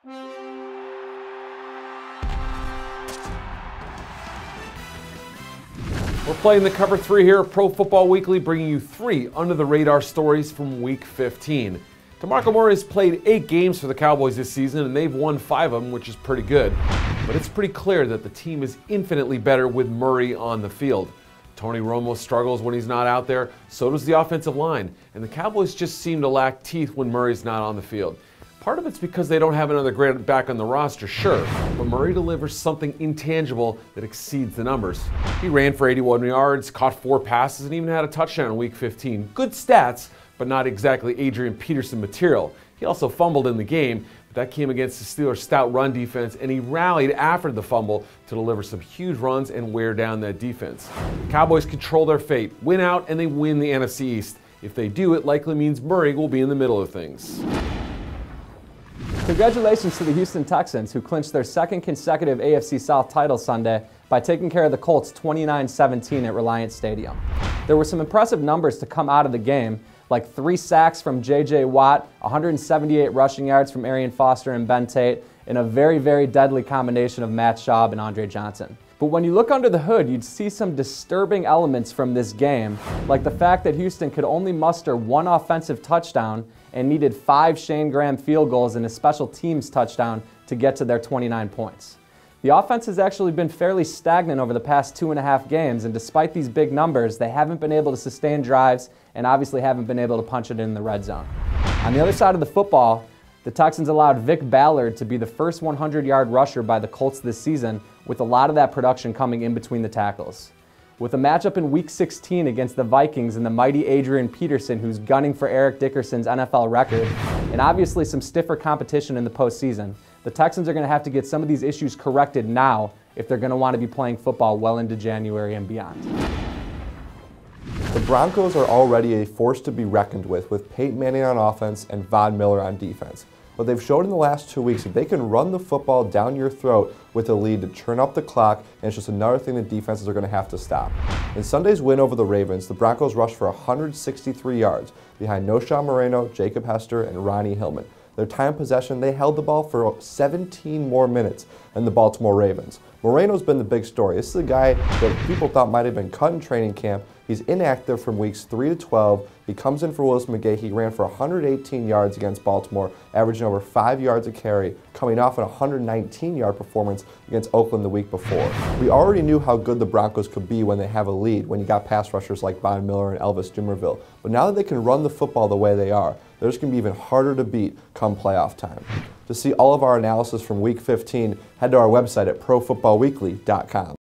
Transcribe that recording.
We're playing the Cover 3 here at Pro Football Weekly, bringing you 3 under-the-radar stories from Week 15. DeMarco Murray has played 8 games for the Cowboys this season, and they've won 5 of them, which is pretty good. But it's pretty clear that the team is infinitely better with Murray on the field. Tony Romo struggles when he's not out there, so does the offensive line, and the Cowboys just seem to lack teeth when Murray's not on the field. Part of it's because they don't have another great back on the roster, sure, but Murray delivers something intangible that exceeds the numbers. He ran for 81 yards, caught 4 passes, and even had a touchdown in Week 15. Good stats, but not exactly Adrian Peterson material. He also fumbled in the game, but that came against the Steelers' stout run defense, and he rallied after the fumble to deliver some huge runs and wear down that defense. The Cowboys control their fate, win out, and they win the NFC East. If they do, it likely means Murray will be in the middle of things. Congratulations to the Houston Texans, who clinched their 2nd consecutive AFC South title Sunday by taking care of the Colts 29-17 at Reliant Stadium. There were some impressive numbers to come out of the game, like 3 sacks from J.J. Watt, 178 rushing yards from Arian Foster and Ben Tate, and a very, very deadly combination of Matt Schaub and Andre Johnson. But when you look under the hood, you'd see some disturbing elements from this game, like the fact that Houston could only muster 1 offensive touchdown and needed 5 Shane Graham field goals and a special teams touchdown to get to their 29 points. The offense has actually been fairly stagnant over the past 2.5 games, and despite these big numbers, they haven't been able to sustain drives and obviously haven't been able to punch it in the red zone. On the other side of the football, the Texans allowed Vic Ballard to be the first 100-yard rusher by the Colts this season, with a lot of that production coming in between the tackles. With a matchup in Week 16 against the Vikings and the mighty Adrian Peterson, who's gunning for Eric Dickerson's NFL record, and obviously some stiffer competition in the postseason, the Texans are going to have to get some of these issues corrected now if they're going to want to be playing football well into January and beyond. The Broncos are already a force to be reckoned with Peyton Manning on offense and Von Miller on defense. But they've showed in the last 2 weeks that they can run the football down your throat with a lead to turn up the clock, and it's just another thing the defenses are going to have to stop. In Sunday's win over the Ravens, the Broncos rushed for 163 yards behind Noshawn Moreno, Jacob Hester, and Ronnie Hillman. Their time possession, they held the ball for 17 more minutes than the Baltimore Ravens. Moreno's been the big story. This is a guy that people thought might have been cut in training camp. He's inactive from weeks 3 to 12. He comes in for Willis McGahee. He ran for 118 yards against Baltimore, averaging over 5 yards a carry, coming off an 119-yard performance against Oakland the week before. We already knew how good the Broncos could be when they have a lead, when you got pass rushers like Von Miller and Elvis Dumervil. But now that they can run the football the way they are, they're just going to be even harder to beat come playoff time. To see all of our analysis from Week 15, head to our website at profootballweekly.com.